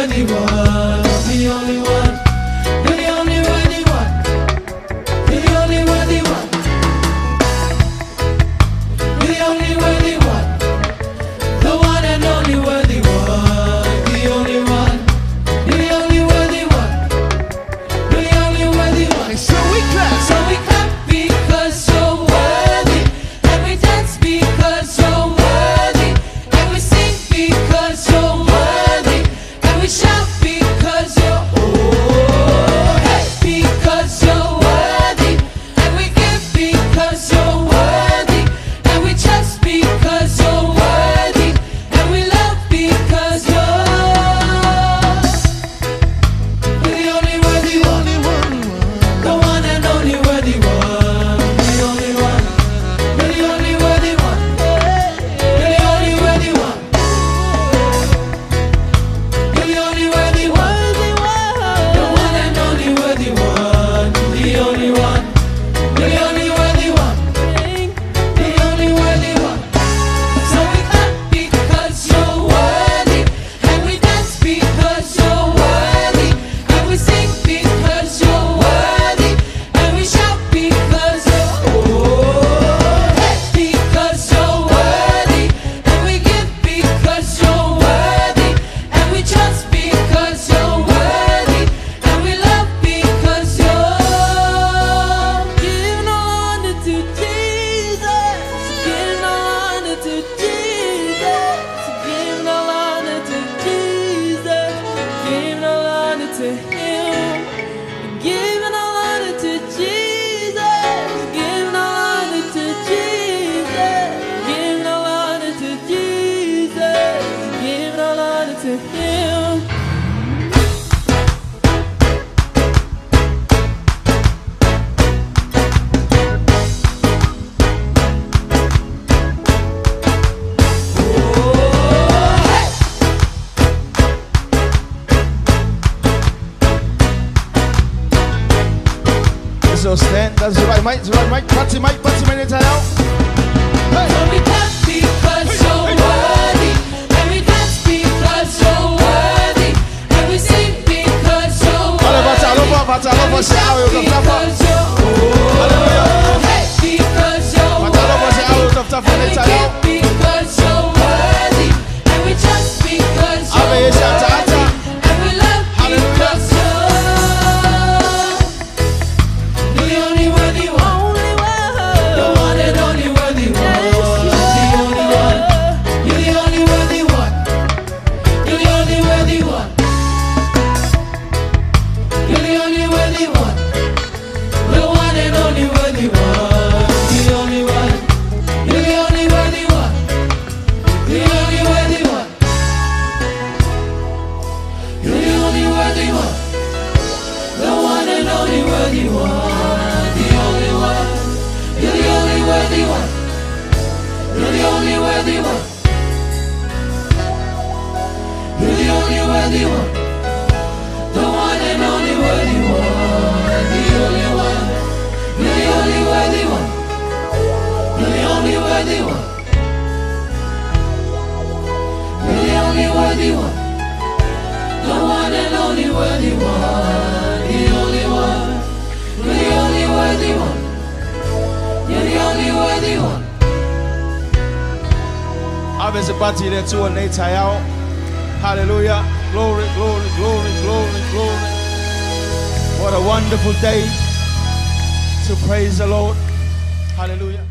worthy one. The only one. You're the only worthy one. You're the only worthy one. You're the only worthy one. The one and only worthy one. The only one. You're the only worthy one. You're the only worthy one. So we clap. So we clap because you're worthy, and we dance because you're worthy, and we sing because you're worthy, and we shout because you're hey, because you're worthy, and we give because you're worthy, and we trust because you're worthy, and we love because you're the only worthy one. The one and only worthy one. The only one. You're the only worthy one. You're the only worthy one. You're the only worthy one. The one and only worthy one. The only one. You're the only worthy one. The only worthy one. So we clap because you're worthy, and we dance because you're worthy, and we sing because you're worthy, and we shout because you're hey, because you're worthy, and we give because you're worthy, and we trust because you're worthy, and we love because you're giving all honor to Jesus, giving all honor to Jesus, giving all honor to Jesus, giving all honor to Him, giving all honor to Jesus, giving all honor to Jesus, giving all honor to Jesus, giving all honor to Him. So stand, that's the right mic, party mic inside out. So we clap because you're worthy, and we dance because you're worthy, and we sing because you're worthy, and we shout because you're hey, because you're worthy, and we give because you're worthy, and we trust because you're worthy, and we love because you're the only worthy one. The one and only worthy one. The only one. You're the only worthy one. You're the only worthy one. You're the only worthy one. The one and only worthy one. The only one. You're the only worthy one. The only worthy one. You're the only worthy one. The one and only worthy one. The only one. You're the only worthy one. You're the only worthy one. You're the only worthy one. The one and only worthy one. The only one. You're the only worthy one. You're the only worthy one. You're the only worthy one. The one and only worthy one. The only one. You're the only worthy one. You're the only worthy one. Avesse party there too and they tie out. Hallelujah. Glory, glory, glory, glory, glory. What a wonderful day to praise the Lord. Hallelujah.